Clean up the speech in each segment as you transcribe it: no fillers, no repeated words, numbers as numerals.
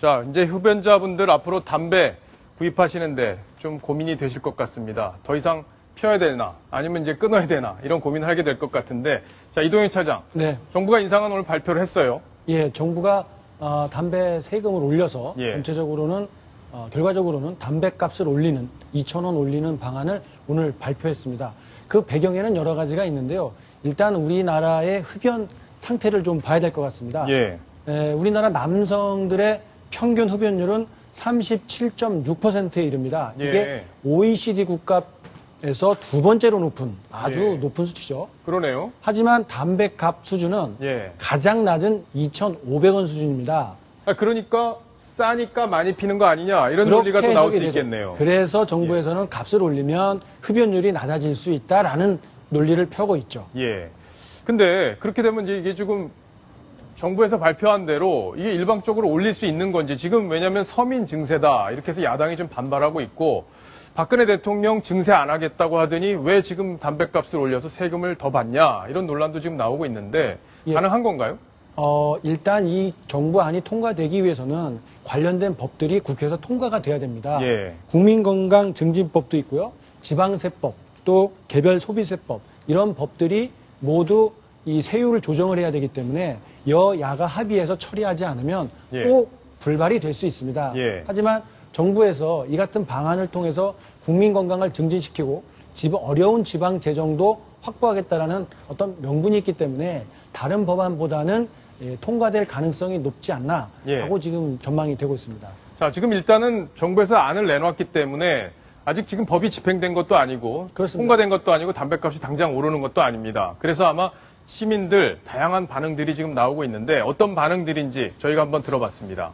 자, 이제 흡연자분들 앞으로 담배 구입하시는데 좀 고민이 되실 것 같습니다. 더 이상 피워야 되나 아니면 이제 끊어야 되나 이런 고민을 하게 될 것 같은데, 자, 이동현 차장. 네. 정부가 인상안 오늘 발표를 했어요. 예, 정부가 담배 세금을 올려서 예. 전체적으로는 결과적으로는 담배값을 올리는 2,000원 올리는 방안을 오늘 발표했습니다. 그 배경에는 여러 가지가 있는데요. 일단 우리나라의 흡연 상태를 좀 봐야 될 것 같습니다. 예. 우리나라 남성들의 평균 흡연율은 37.6%에 이릅니다. 예. 이게 OECD 국가에서 두 번째로 높은 아주 예. 높은 수치죠. 그러네요. 하지만 담배값 수준은 예. 가장 낮은 2,500원 수준입니다. 그러니까 싸니까 많이 피는 거 아니냐 이런 논리가 또 나올 수 있겠네요. 그래서 정부에서는 값을 올리면 흡연율이 낮아질 수 있다라는 논리를 펴고 있죠. 예. 근데 그렇게 되면 이제 이게 지금 정부에서 발표한 대로 이게 일방적으로 올릴 수 있는 건지, 지금 왜냐하면 서민 증세다 이렇게 해서 야당이 좀 반발하고 있고, 박근혜 대통령 증세 안 하겠다고 하더니 왜 지금 담배값을 올려서 세금을 더 받냐 이런 논란도 지금 나오고 있는데, 예. 가능한 건가요? 일단 이 정부안이 통과되기 위해서는 관련된 법들이 국회에서 통과가 돼야 됩니다. 예. 국민건강증진법도 있고요. 지방세법, 또 개별소비세법, 이런 법들이 모두 이 세율을 조정을 해야 되기 때문에 여야가 합의해서 처리하지 않으면 예. 꼭 불발이 될 수 있습니다. 예. 하지만 정부에서 이 같은 방안을 통해서 국민 건강을 증진시키고 어려운 지방 재정도 확보하겠다라는 어떤 명분이 있기 때문에 다른 법안보다는 통과될 가능성이 높지 않나 하고 지금 전망이 되고 있습니다. 자, 지금 일단은 정부에서 안을 내놨기 때문에 아직 지금 법이 집행된 것도 아니고 그렇습니다. 통과된 것도 아니고 담배값이 당장 오르는 것도 아닙니다. 그래서 아마 시민들 다양한 반응들이 지금 나오고 있는데 어떤 반응들인지 저희가 한번 들어봤습니다.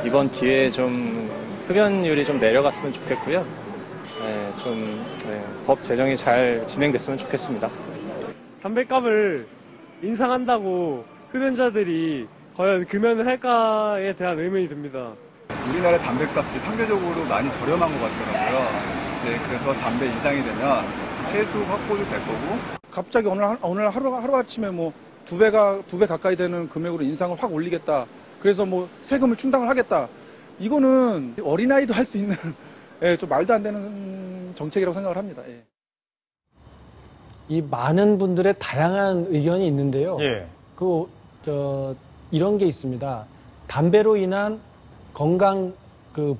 이번 기회에 좀 흡연율이 좀 내려갔으면 좋겠고요. 법 제정이 잘 진행됐으면 좋겠습니다. 담배값을 인상한다고 흡연자들이 과연 금연을 할까에 대한 의문이 듭니다. 우리나라 담배값이 상대적으로 많이 저렴한 것 같더라고요. 그래서 담배 인상이 되면 세수 확보도 될 거고. 갑자기 오늘 하루아침에 뭐 두 배 가까이 되는 금액으로 인상을 확 올리겠다. 그래서 뭐 세금을 충당을 하겠다. 이거는 어린아이도 할 수 있는 좀 말도 안 되는 정책이라고 생각을 합니다. 예. 이 많은 분들의 다양한 의견이 있는데요. 예. 이런 게 있습니다. 담배로 인한 건강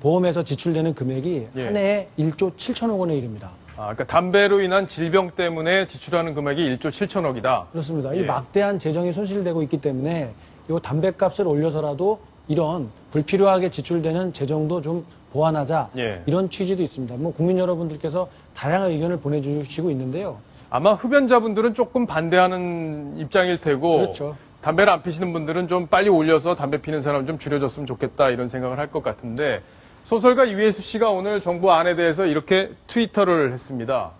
보험에서 지출되는 금액이 예. 한 해에 1조 7천억 원에 이릅니다. 그러니까 담배로 인한 질병 때문에 지출하는 금액이 1조 7천억이다. 그렇습니다. 예. 이 막대한 재정이 손실되고 있기 때문에 이 담배값을 올려서라도 이런 불필요하게 지출되는 재정도 좀 보완하자. 예. 이런 취지도 있습니다. 뭐 국민 여러분들께서 다양한 의견을 보내주시고 있는데요. 아마 흡연자분들은 조금 반대하는 입장일 테고, 그렇죠. 담배를 안 피시는 분들은 좀 빨리 올려서 담배 피는 사람 좀 줄여줬으면 좋겠다 이런 생각을 할 것 같은데, 소설가 이회수 씨가 오늘 정부 안에 대해서 이렇게 트위터를 했습니다.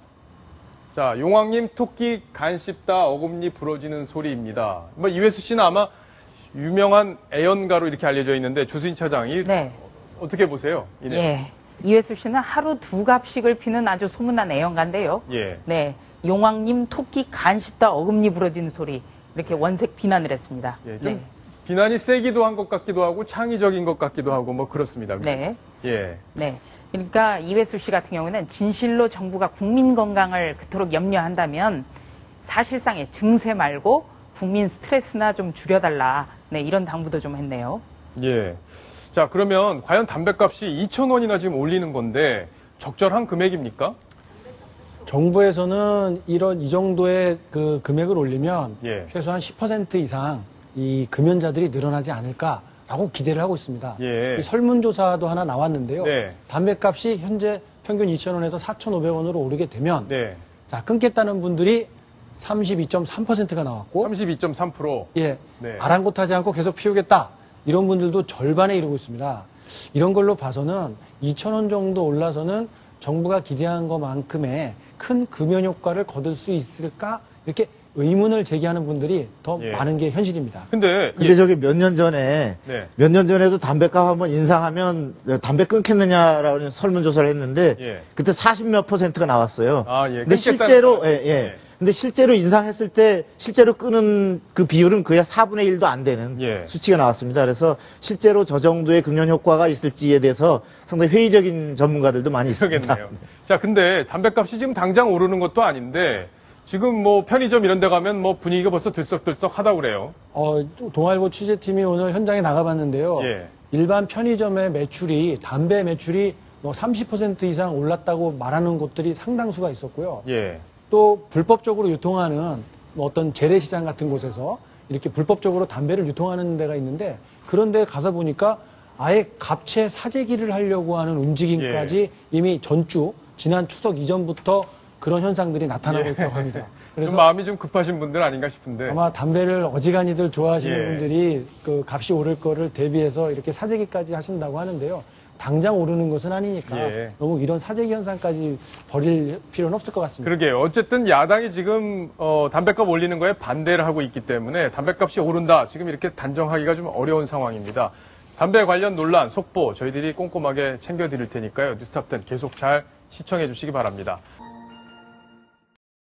자, 용왕님 토끼 간 씹다 어금니 부러지는 소리입니다. 뭐 이회수 씨는 아마 유명한 애연가로 이렇게 알려져 있는데, 조수인 차장이 네. 어떻게 보세요? 예. 이회수 씨는 하루 2갑씩을 피는 아주 소문난 애연가인데요. 예. 네. 용왕님 토끼 간 씹다 어금니 부러지는 소리. 이렇게 원색 비난을 했습니다. 예, 좀 네. 비난이 세기도 한 것 같기도 하고 창의적인 것 같기도 하고 뭐 그렇습니다. 네. 예. 네. 그러니까 이회수 씨 같은 경우는 진실로 정부가 국민 건강을 그토록 염려한다면 사실상의 증세 말고 국민 스트레스나 좀 줄여달라. 네, 이런 당부도 좀 했네요. 예. 자, 그러면 과연 담배값이 2,000원이나 지금 올리는 건데 적절한 금액입니까? 정부에서는 이 정도의 금액을 올리면 예. 최소한 10% 이상 이 금연자들이 늘어나지 않을까라고 기대를 하고 있습니다. 예. 이 설문조사도 하나 나왔는데요. 네. 담배값이 현재 평균 2,000원에서 4,500원으로 오르게 되면 네. 자, 끊겠다는 분들이 32.3%가 나왔고 32.3%. 예, 네. 아랑곳하지 않고 계속 피우겠다 이런 분들도 절반에 이르고 있습니다. 이런 걸로 봐서는 2,000원 정도 올라서는 정부가 기대한 것만큼의 큰 금연 효과를 거둘 수 있을까 이렇게 의문을 제기하는 분들이 더 예. 많은 게 현실입니다. 근데 근데 저기 몇 년 전에 네. 몇 년 전에도 담배값 한번 인상하면 담배 끊겠느냐라는 설문조사를 했는데 예. 그때 40몇 %가 나왔어요. 아, 예. 근데 끊겠다는 실제로 사람이. 예. 근데 실제로 인상했을 때 실제로 끊은 그 비율은 거의 4분의 1도 안 되는 예. 수치가 나왔습니다. 그래서 실제로 저 정도의 금연 효과가 있을지에 대해서 상당히 회의적인 전문가들도 많이 있습니다. 그러겠네요. 자, 근데 담배값이 지금 당장 오르는 것도 아닌데 지금 뭐 편의점 이런 데 가면 뭐 분위기가 벌써 들썩들썩 하다고 그래요. 동아일보 취재팀이 오늘 현장에 나가봤는데요. 예. 일반 편의점의 매출이 담배 매출이 뭐 30% 이상 올랐다고 말하는 곳들이 상당수가 있었고요. 예. 또 불법적으로 유통하는 뭐 어떤 재래시장 같은 곳에서 이렇게 불법적으로 담배를 유통하는 데가 있는데 그런 데 가서 보니까 아예 갑채 사재기를 하려고 하는 움직임까지 이미 전주 지난 추석 이전부터 그런 현상들이 나타나고 있다고 합니다. 그래서 마음이 좀 급하신 분들 아닌가 싶은데. 아마 담배를 어지간히들 좋아하시는 예. 분들이 그 값이 오를 거를 대비해서 이렇게 사재기까지 하신다고 하는데요. 당장 오르는 것은 아니니까 예. 너무 이런 사재기 현상까지 벌일 필요는 없을 것 같습니다. 그러게요. 어쨌든 야당이 지금 담배값 올리는 거에 반대를 하고 있기 때문에 담배값이 오른다. 지금 이렇게 단정하기가 좀 어려운 상황입니다. 담배 관련 논란, 속보 저희들이 꼼꼼하게 챙겨드릴 테니까요. 뉴스탑10 계속 잘 시청해 주시기 바랍니다.